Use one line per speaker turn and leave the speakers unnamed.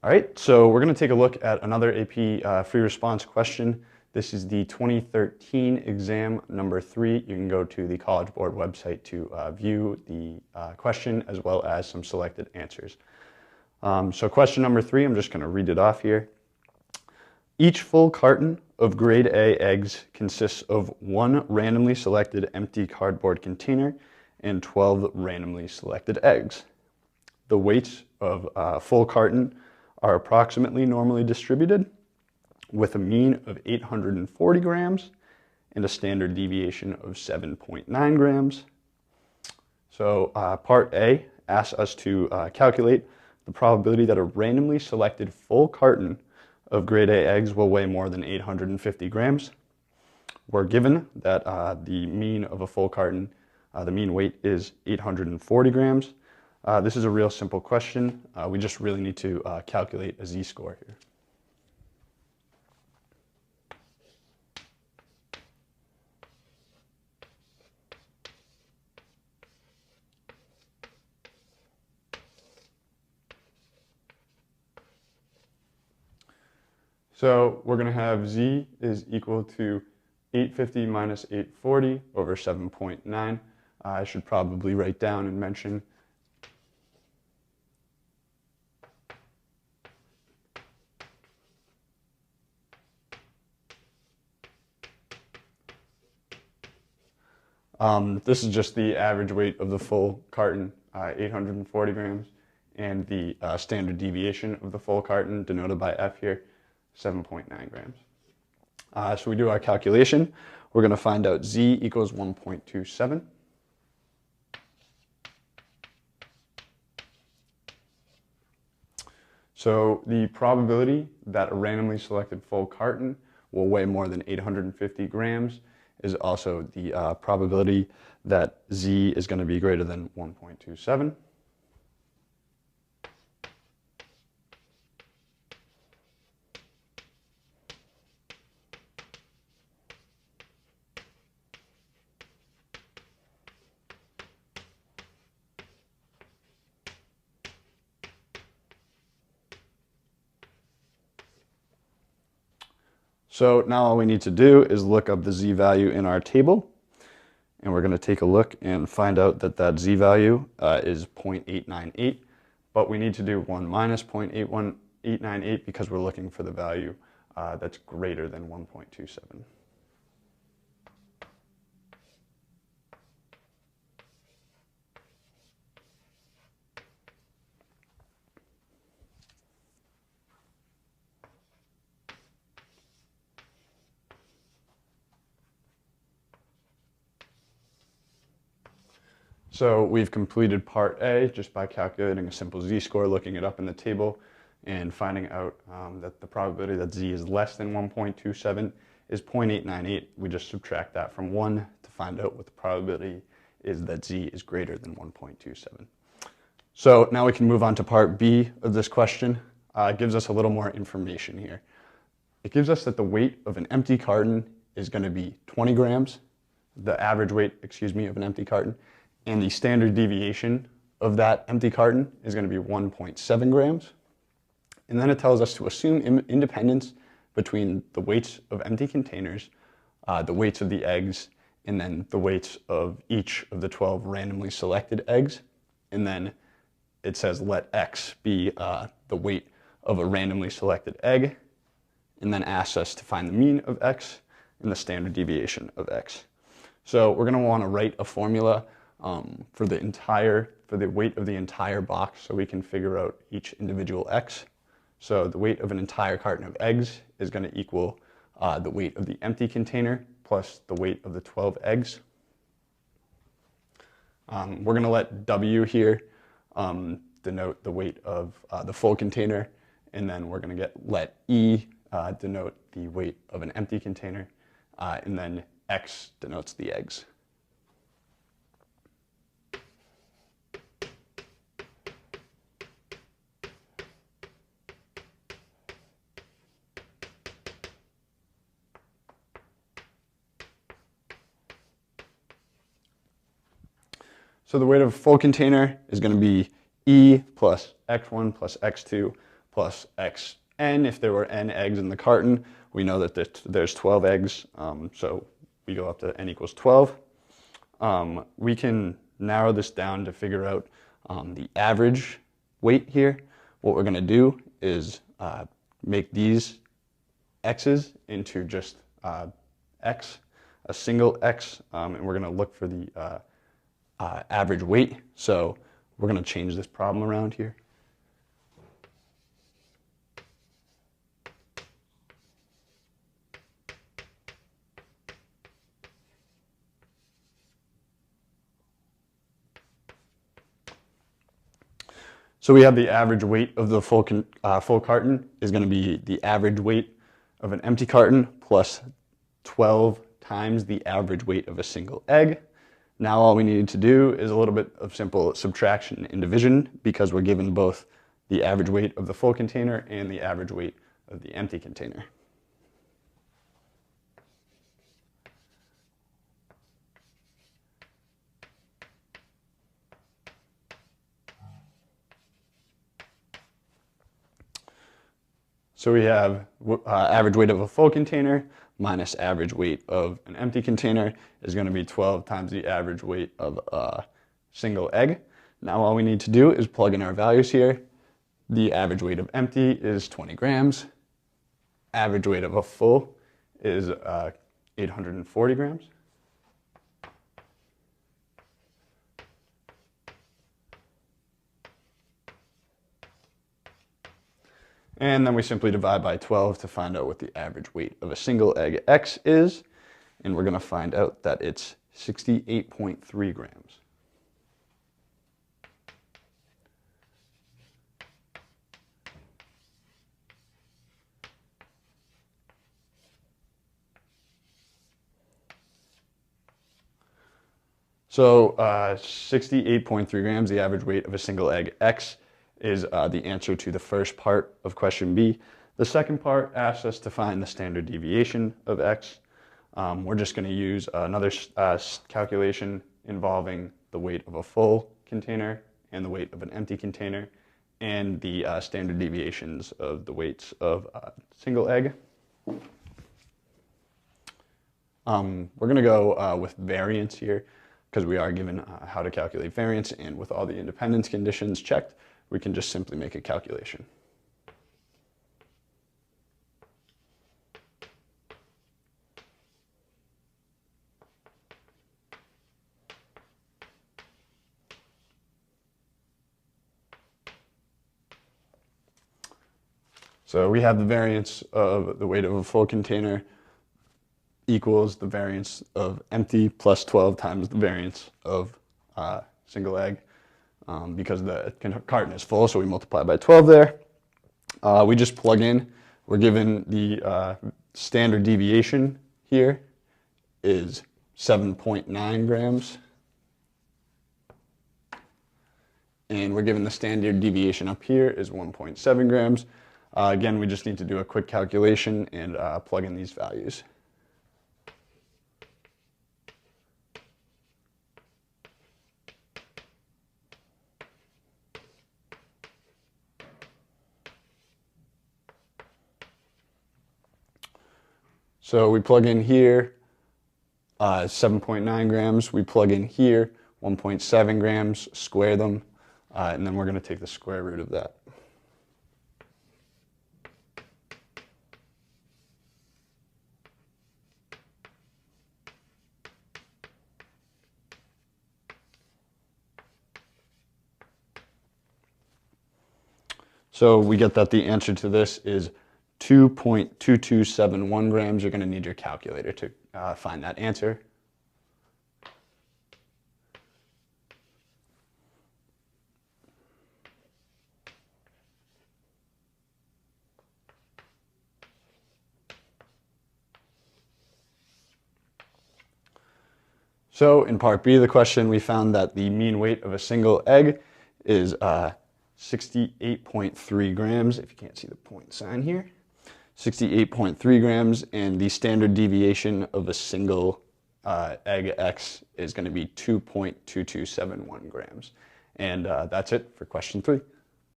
All right, so we're going to take a look at another AP free response question. This is the 2013 exam number 3. You can go to the College Board website to view the question as well as some selected answers. So question number 3, I'm just going to read it off here. Each full carton of grade A eggs consists of 1 randomly selected empty cardboard container and 12 randomly selected eggs. The weights of a full carton are approximately normally distributed with a mean of 840 grams and a standard deviation of 7.9 grams. So part A asks us to calculate the probability that a randomly selected full carton of grade A eggs will weigh more than 850 grams. We're given that the mean of a full carton, the mean weight is 840 grams. This is a real simple question. We just really need to calculate a z-score here. So we're going to have z is equal to 850 minus 840 over 7.9. I should probably write down and mention this is just the average weight of the full carton, 840 grams, and the standard deviation of the full carton, denoted by F here, 7.9 grams. So we do our calculation. We're going to find out z equals 1.27. So the probability that a randomly selected full carton will weigh more than 850 grams is also the probability that z is going to be greater than 1.27. So now all we need to do is look up the z-value in our table, and we're going to take a look and find out that that z-value is 0.898, but we need to do 1 minus 0.898 because we're looking for the value that's greater than 1.27. So we've completed part A just by calculating a simple z-score, looking it up in the table, and finding out that the probability that z is less than 1.27 is 0.898. We just subtract that from 1 to find out what the probability is that z is greater than 1.27. So now we can move on to part B of this question. It gives us a little more information here. It gives us that the weight of an empty carton is going to be 20 grams, the average weight, of an empty carton, and the standard deviation of that empty carton is going to be 1.7 grams. And then it tells us to assume independence between the weights of empty containers, the weights of the eggs, and then the weights of each of the 12 randomly selected eggs. And then it says let x be the weight of a randomly selected egg, and then asks us to find the mean of x and the standard deviation of x. So we're going to want to write a formula for the weight of the entire box so we can figure out each individual x. So the weight of an entire carton of eggs is going to equal the weight of the empty container plus the weight of the 12 eggs. We're going to let W here denote the weight of the full container, and then we're going to let E denote the weight of an empty container, and then X denotes the eggs. So the weight of a full container is going to be E plus x1 plus x2 plus xn. If there were n eggs in the carton, we know that there's 12 eggs, so we go up to n equals 12. We can narrow this down to figure out the average weight here. What we're going to do is make these x's into just x, a single x, and we're going to look for the average weight. So we're going to change this problem around here. So we have the average weight of the full carton is going to be the average weight of an empty carton plus 12 times the average weight of a single egg. Now all we need to do is a little bit of simple subtraction and division, because we're given both the average weight of the full container and the average weight of the empty container. So we have average weight of a full container minus average weight of an empty container is going to be 12 times the average weight of a single egg. Now all we need to do is plug in our values here. The average weight of empty is 20 grams. Average weight of a full is 840 grams. And then we simply divide by 12 to find out what the average weight of a single egg X is. And we're going to find out that it's 68.3 grams. So 68.3 grams, the average weight of a single egg X, is the answer to the first part of question B. The second part asks us to find the standard deviation of X. We're just going to use another calculation involving the weight of a full container and the weight of an empty container, and the standard deviations of the weights of a single egg. We're going to go with variance here, because we are given how to calculate variance, and with all the independence conditions checked, we can just simply make a calculation. So we have the variance of the weight of a full container equals the variance of empty plus 12 times the variance of single egg. Because the carton is full, so we multiply by 12 there. We just plug in. We're given the standard deviation here is 7.9 grams. And we're given the standard deviation up here is 1.7 grams. Again, we just need to do a quick calculation and plug in these values. So we plug in here 7.9 grams, we plug in here 1.7 grams, square them, and then we're going to take the square root of that. So we get that the answer to this is 2.2271 grams. You're going to need your calculator to find that answer. So in part B of the question, we found that the mean weight of a single egg is 68.3 grams, if you can't see the point sign here. 68.3 grams, and the standard deviation of a single egg X is going to be 2.2271 grams. And that's it for question 3.